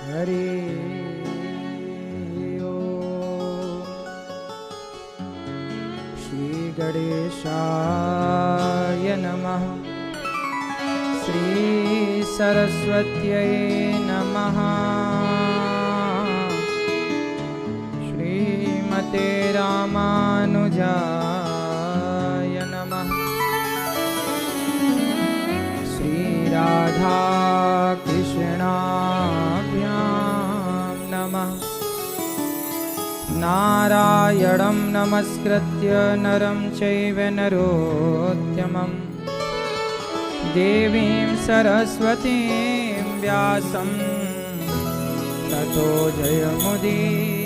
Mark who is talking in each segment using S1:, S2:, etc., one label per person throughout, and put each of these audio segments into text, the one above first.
S1: हरि ओम। श्री गणेशाय नमः। श्री सरस्वत्यै नमः। श्रीमते रामानुजाय नमः। श्री राधा कृष्णाभ्यां नमः। नारायणं नमस्कृत्य नरं चैव नरोत्तमं देवीं सरस्वतीं व्यासं ततो जयमुदीरये।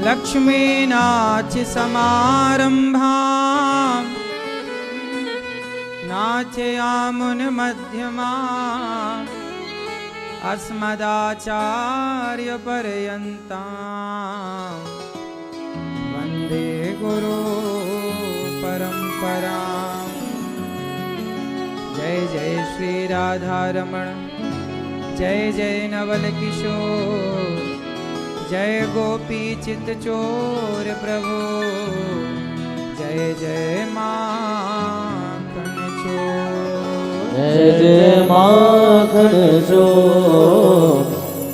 S1: लक्ष्मीनाथसमारम्भां नाथयामुनमध्यमाम् अस्मदाचार्यपर्यन्तां वन्दे गुरु परम्परां। जय जय श्री राधारमण, जय जय नवल किशोर, जय गोपी चित्तचोर प्रभु, जय जय माखन चोर।
S2: जय जय माखन चोर,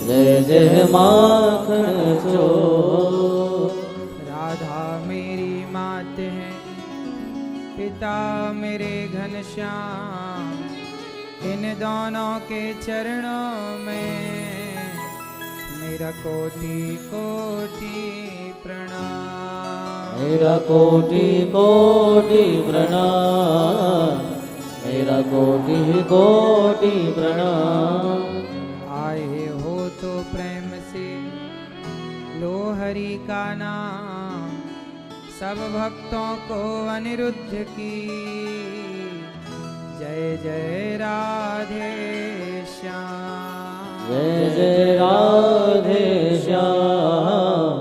S2: जय जय माखन चोर।
S1: राधा मेरी मात है, पिता मेरे घनश्याम, इन दोनों के चरणों में मेरा कोटि कोटि प्रणाम।
S2: मेरा कोटि कोटि प्रणाम, मेरा कोटि कोटि प्रणाम।
S1: आए हो तो प्रेम से लो हरि का नाम, सब भक्तों को अनिरुद्ध की जय जय राधे श्याम।
S2: जय जय राधे श्याम,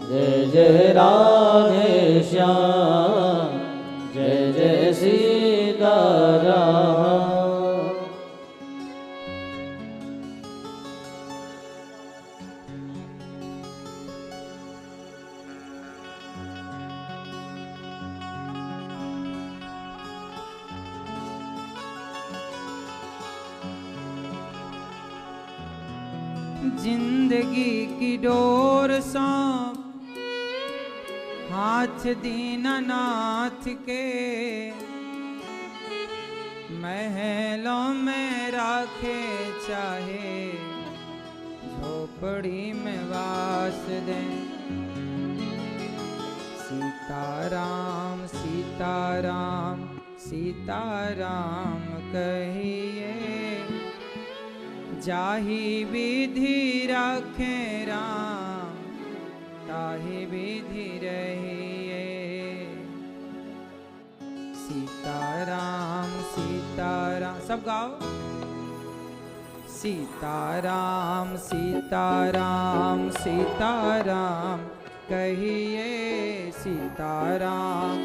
S2: जय जय राधे श्याम, जय जय सीताराम।
S1: जिंदगी की डोर सौंप हाथ दीनानाथ के, महलों में राखे चाहे झोपड़ी में वास दें। सीताराम सीताराम सीताराम कहिए, जाहि विधि रखे राम, ताहि विधि रहिए। सीताराम सीताराम, सब गाओ। सीताराम सीताराम सीताराम कहिए, सीताराम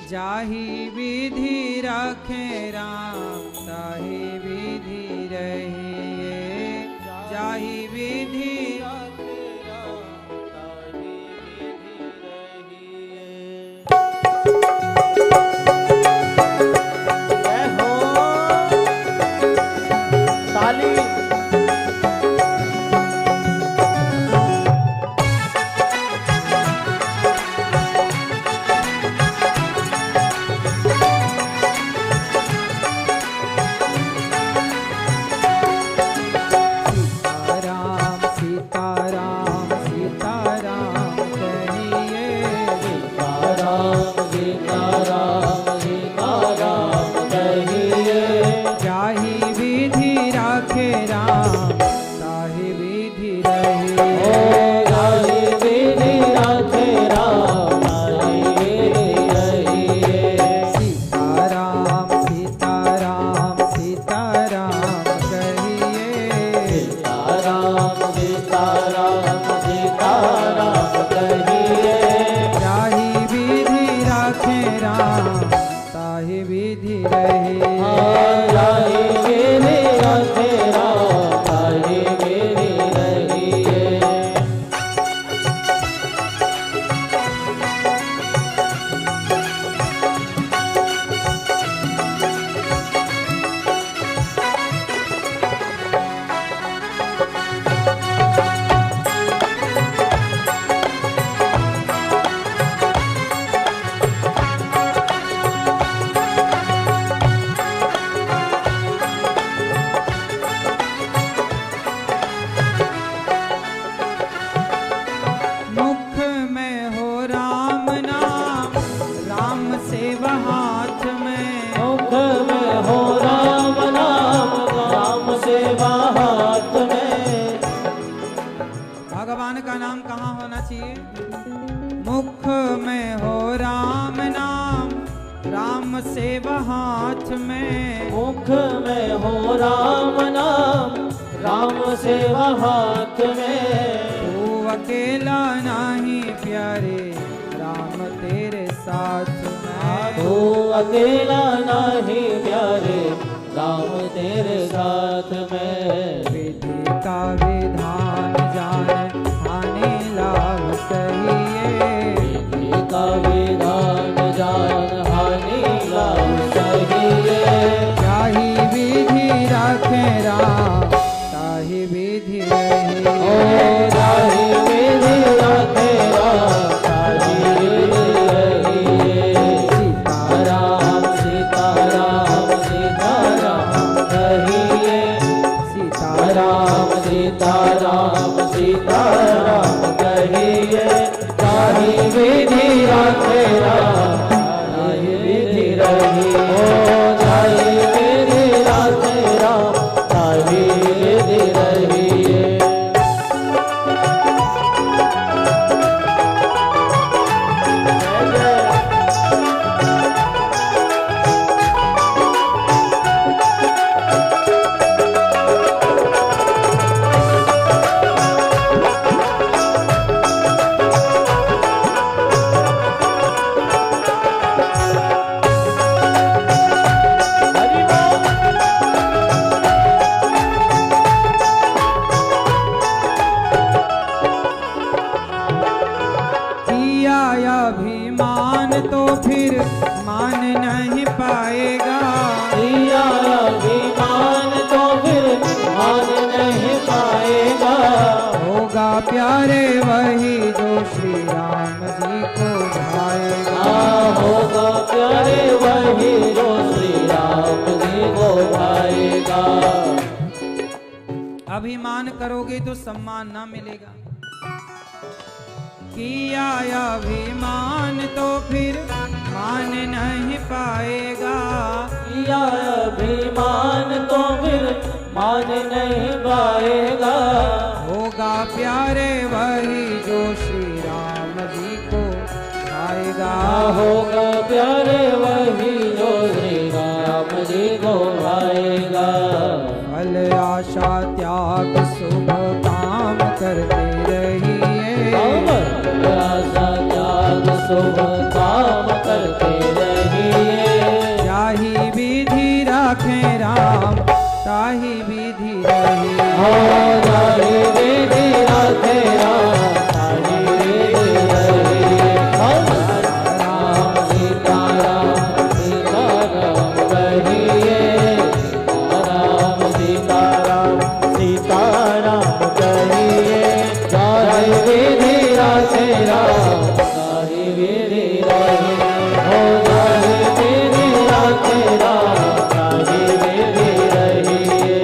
S1: जाहि विधि रखे राम, ताहि विधि रहिए। जाहि विधि रखे राम, ताहि विधि रहिए।
S2: जय हो ताली।
S1: मुख में हो राम नाम, राम सेव हाथ में।
S2: मुख में हो राम नाम, राम सेवा हाथ में।
S1: तू अकेला नाही प्यारे, राम तेरे साथ में।
S2: तू अकेला नहीं प्यारे, राम तेरे साथ में।
S1: विधि का विधान जाने, हानि लाभ कहिए।
S2: विधि का विधान जान, हानि लाभ सहिए।
S1: जाहि विधि राखे राम, ताहि विधि रहिए।
S2: ओ जाहि विधि राखे राम, ताहि विधि रहिए। सीताराम सीताराम सीताराम कहिए। सीताराम सीताराम सीताराम कहिए। ताहि विधि राखे राम, ताहि विधि रहिए। ओ जाहि विधि राखे राम, ताहि विधि रहिए।
S1: किया अभिमान तो फिर मान नहीं पाएगा।
S2: किया अभिमान तो फिर मान नहीं पाएगा।
S1: होगा प्यारे वही जो श्री राम जी को भाएगा।
S2: होगा प्यारे वही जो श्री राम जी को भाएगा।
S1: अभिमान करोगे तो सम्मान ना मिलेगा। किया अभिमान तो फिर मान नहीं पाएगा।
S2: किया अभिमान तो फिर मान नहीं पाएगा।
S1: होगा प्यारे वही जो श्री राम जी को भाएगा।
S2: होगा प्यारे वही जो श्री राम जी को भाएगा।
S1: फल आशा त्याग शुभ काम करते रहिए।
S2: आशा त्याग शुभ काम करते रहिए।
S1: जाहि विधि राखे राम, ताहि विधि रहिए।
S2: हो जाहि विधि राखे राम, ताहि विधि रहिए। राम सीताराम सीताराम कहिए। राम सीताराम सीताराम कहिए। जाहि विधि राखे राम, ताहि विधि रहिए। हो जाहि विधि राखे राम, ताहि विधि रहिए।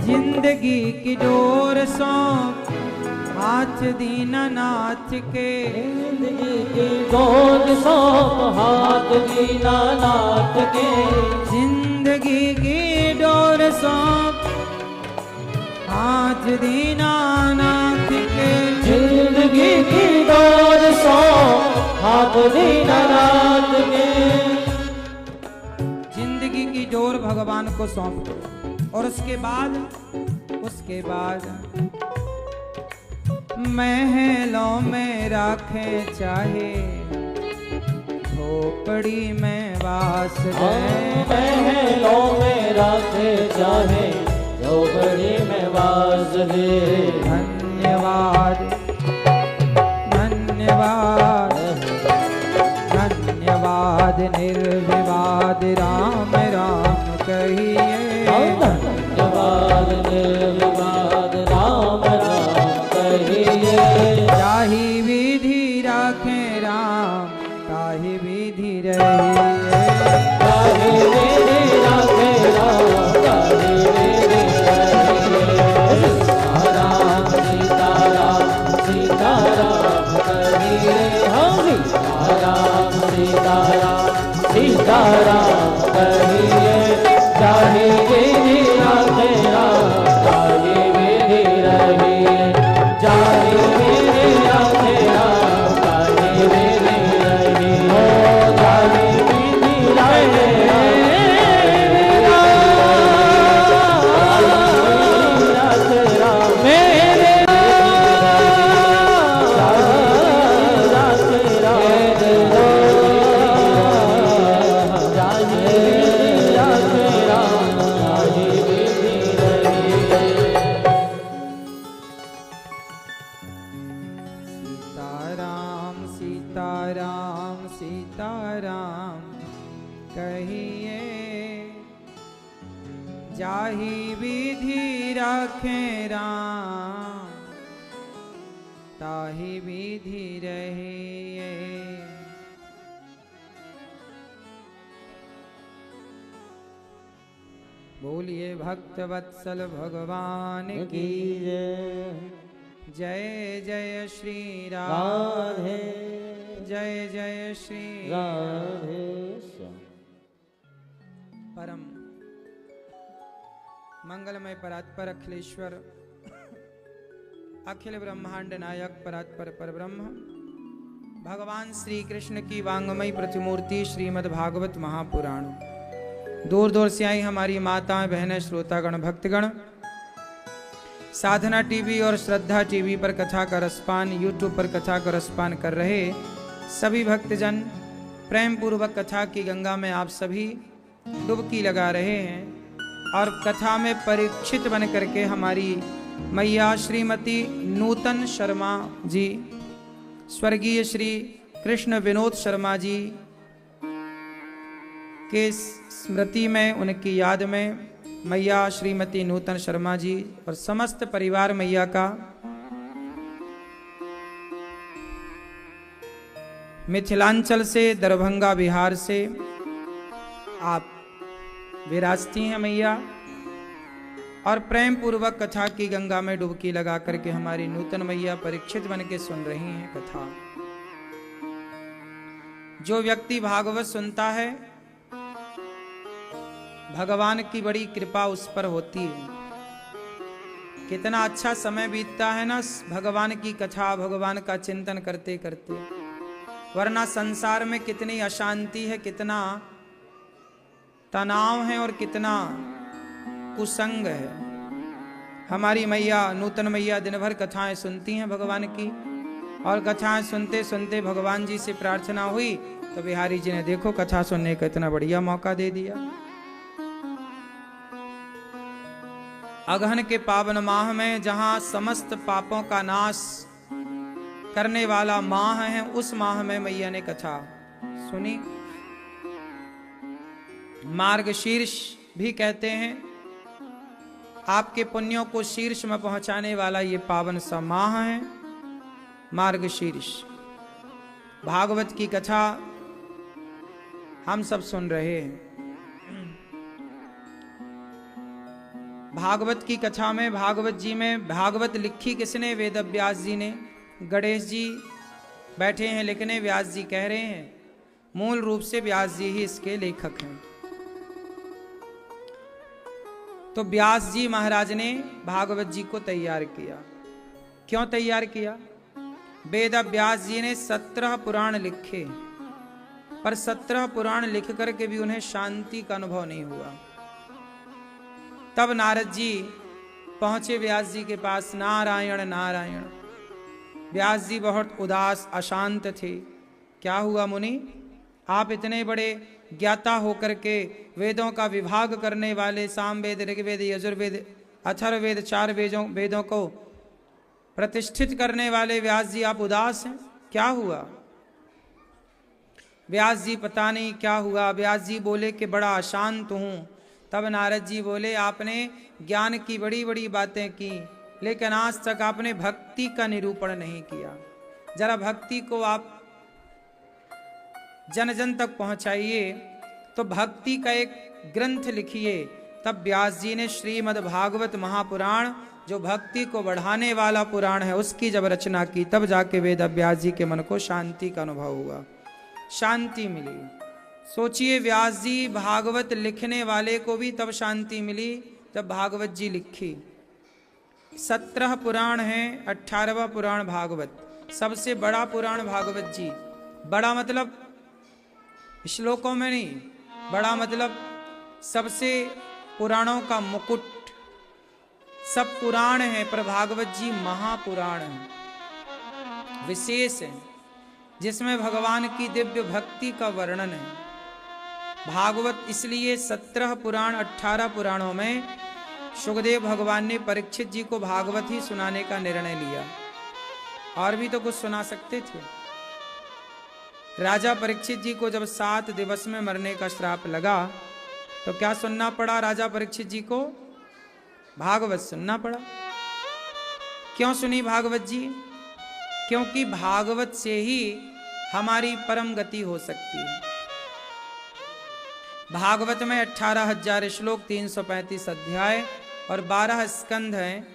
S1: जिंदगी की डोर सौंप हाथ दीनानाथ के।
S2: जिंदगी की डोर सौंप हाथ दीनानाथ के।
S1: जिंदगी की डोर सौंप हाथ दीनानाथ के।
S2: जिंदगी की डोर सौंप हाथ दीनानाथ के।
S1: जिंदगी की डोर भगवान को सौंप दो और उसके बाद महलों में राखे चाहे, झोपड़ी में वास गए।
S2: महलों में राखे चाहे, झोपड़ी में वास दे।
S1: धन्यवाद धन्यवाद धन्यवाद निर्विवाद राम राम कहिए।
S2: धन्यवाद निर्विवाद राम राम कहिए।
S1: जाहि विधि राखे राम, ताहि विधि रहिए।
S2: ताहि विधि राखे राम, ताहि विधि
S1: विधि राखे राम, ताहि विधि रहिए। बोलिए भक्त वत्सल भगवान की जय जय श्री राधे, जय जय श्री
S2: राधे।
S1: परम मंगलमय परात्पर अखिलेश्वर अखिल ब्रह्मांड नायक परात्पर परब्रह्म भगवान श्री कृष्ण की वांगमयी प्रतिमूर्ति श्रीमद् भागवत महापुराण। दूर दूर से आई हमारी माताएं बहनें श्रोतागण भक्तगण साधना टीवी और श्रद्धा टीवी पर कथा का रसपान, यूट्यूब पर कथा का रसपान कर रहे सभी भक्तजन प्रेम पूर्वक कथा की गंगा में आप सभी डुबकी लगा रहे हैं और कथा में परीक्षित बन करके हमारी मैया श्रीमती नूतन शर्मा जी, स्वर्गीय श्री कृष्ण विनोद शर्मा जी के स्मृति में, उनकी याद में मैया श्रीमती नूतन शर्मा जी और समस्त परिवार मैया का मिथिलांचल से, दरभंगा बिहार से आप विराजती हैं मैया और प्रेम पूर्वक कथा की गंगा में डुबकी लगा करके हमारी नूतन मैया परीक्षित बन के सुन रही हैं कथा। जो व्यक्ति भागवत सुनता है भगवान की बड़ी कृपा उस पर होती है। कितना अच्छा समय बीतता है ना भगवान की कथा, भगवान का चिंतन करते करते, वरना संसार में कितनी अशांति है, कितना तनाव है और कितना कुसंग है। हमारी मैया नूतन मैया दिन भर कथाएं सुनती हैं भगवान की और कथाएं सुनते सुनते भगवान जी से प्रार्थना हुई तो बिहारी जी ने देखो कथा सुनने का इतना बढ़िया मौका दे दिया। अगहन के पावन माह में जहां समस्त पापों का नाश करने वाला माह है, उस माह में मैया ने कथा सुनी। मार्गशीर्ष भी कहते हैं, आपके पुण्यों को शीर्ष में पहुंचाने वाला ये पावन सा माह है मार्गशीर्ष। भागवत की कथा हम सब सुन रहे हैं। भागवत की कथा में, भागवत जी में, भागवत लिखी किसने? वेद व्यास जी ने। गणेश जी बैठे हैं लिखने, व्यास जी कह रहे हैं, मूल रूप से व्यास जी ही इसके लेखक हैं। तो व्यास जी महाराज ने भागवत जी को तैयार किया। क्यों तैयार किया? वेद व्यास जी ने 17 पुराण लिखे, पर 17 पुराण लिख करके भी उन्हें शांति का अनुभव नहीं हुआ। तब नारद जी पहुंचे व्यास जी के पास, नारायण नारायण। व्यास जी बहुत उदास अशांत थे। क्या हुआ मुनि, आप इतने बड़े ज्ञाता होकर के वेदों का विभाग करने वाले, सामवेद, ऋग्वेद, यजुर्वेद, अथर्ववेद, 4 वेदों को प्रतिष्ठित करने वाले व्यास जी, आप उदास हैं, क्या हुआ? व्यास जी पता नहीं क्या हुआ। व्यास जी बोले कि बड़ा अशांत हूं। तब नारद जी बोले, आपने ज्ञान की बड़ी बड़ी बातें की, लेकिन आज तक आपने भक्ति का निरूपण नहीं किया। जरा भक्ति को आप जन जन तक पहुंचाइए, तो भक्ति का एक ग्रंथ लिखिए। तब व्यास जी ने श्रीमद् भागवत महापुराण, जो भक्ति को बढ़ाने वाला पुराण है, उसकी जब रचना की, तब जाके वेद व्यास जी के मन को शांति का अनुभव हुआ, शांति मिली। सोचिए, व्यास जी भागवत लिखने वाले को भी तब शांति मिली जब भागवत जी लिखी। 17 पुराण हैं, 18वां पुराण भागवत, सबसे बड़ा पुराण भागवत जी। बड़ा मतलब श्लोकों में नहीं, बड़ा मतलब सबसे पुराणों का मुकुट। सब पुराण है, पर भागवत जी महापुराण है, विशेष है, जिसमें भगवान की दिव्य भक्ति का वर्णन है। भागवत इसलिए 17 पुराण 18 पुराणों में सुखदेव भगवान ने परीक्षित जी को भागवत ही सुनाने का निर्णय लिया। और भी तो कुछ सुना सकते थे। राजा परीक्षित जी को जब 7 दिवस में मरने का श्राप लगा, तो क्या सुनना पड़ा राजा परीक्षित जी को? भागवत सुनना पड़ा। क्यों सुनी भागवत जी? क्योंकि भागवत से ही हमारी परम गति हो सकती है। भागवत में 18,000 श्लोक, 335 अध्याय और 12 स्कंध हैं।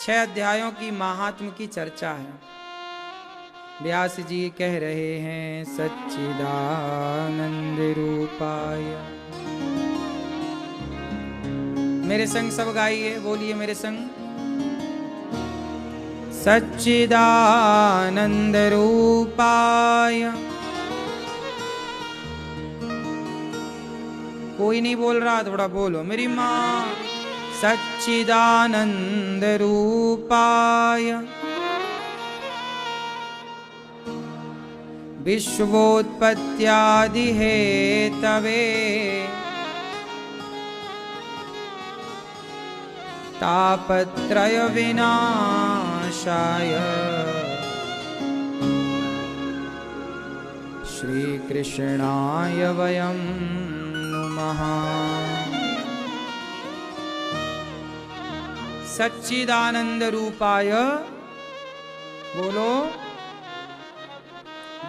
S1: 6 अध्यायों की महात्म की चर्चा है। व्यास जी कह रहे हैं सच्चिदानंद रूपाय। मेरे संग सब गाइए, बोलिए मेरे संग। सच्चिदानंद रूपाय। कोई नहीं बोल रहा, थोड़ा बोलो मेरी माँ। सच्चिदानंद रूपाय विश्वोत्पत्त्यादि हेतवे तापत्रय विनाशाय श्री कृष्णाय वयं नुमः। सच्चिदानंद रूपाय बोलो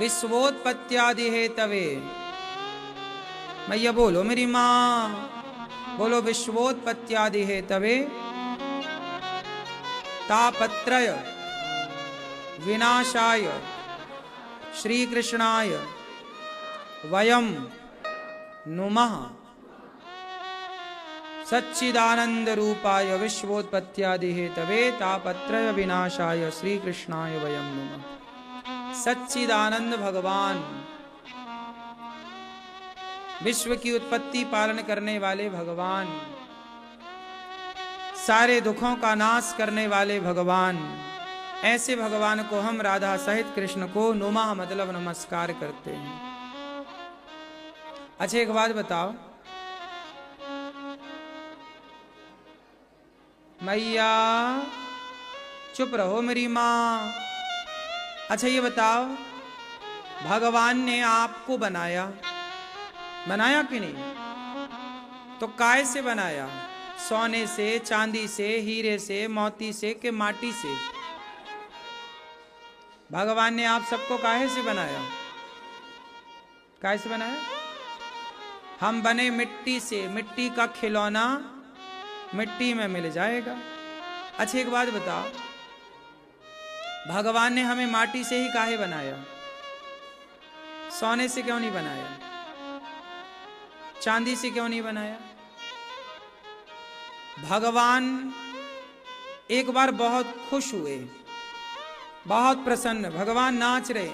S1: विश्वोत्पत्त्यादि हेतवे। मैया बोलो मेरी माँ, बोलो विश्वोत्पत्त्यादि हेतवे तापत्रय विनाशाय श्री कृष्णाय वयं नुमः। सच्चिदानंद रूपाय विश्वोत्पत्त्यादि हेतवे तापत्रय विनाशाय श्री कृष्णाय वयं नुमः। सच्चिदानंद भगवान, विश्व की उत्पत्ति पालन करने वाले भगवान, सारे दुखों का नाश करने वाले भगवान, ऐसे भगवान को हम राधा सहित कृष्ण को नुमः मतलब नमस्कार करते हैं। अच्छा एक बात बताओ मैया, चुप रहो मेरी माँ। अच्छा ये बताओ, भगवान ने आपको बनाया, बनाया कि नहीं? तो काय से बनाया? सोने से, चांदी से, हीरे से, मोती से कि माटी से? भगवान ने आप सबको काहे से बनाया? काहे से बनाया? हम बने मिट्टी से, मिट्टी का खिलौना मिट्टी में मिल जाएगा। अच्छा एक बात बताओ, भगवान ने हमें माटी से ही काहे बनाया? सोने से क्यों नहीं बनाया? चांदी से क्यों नहीं बनाया? भगवान एक बार बहुत खुश हुए, बहुत प्रसन्न, भगवान नाच रहे।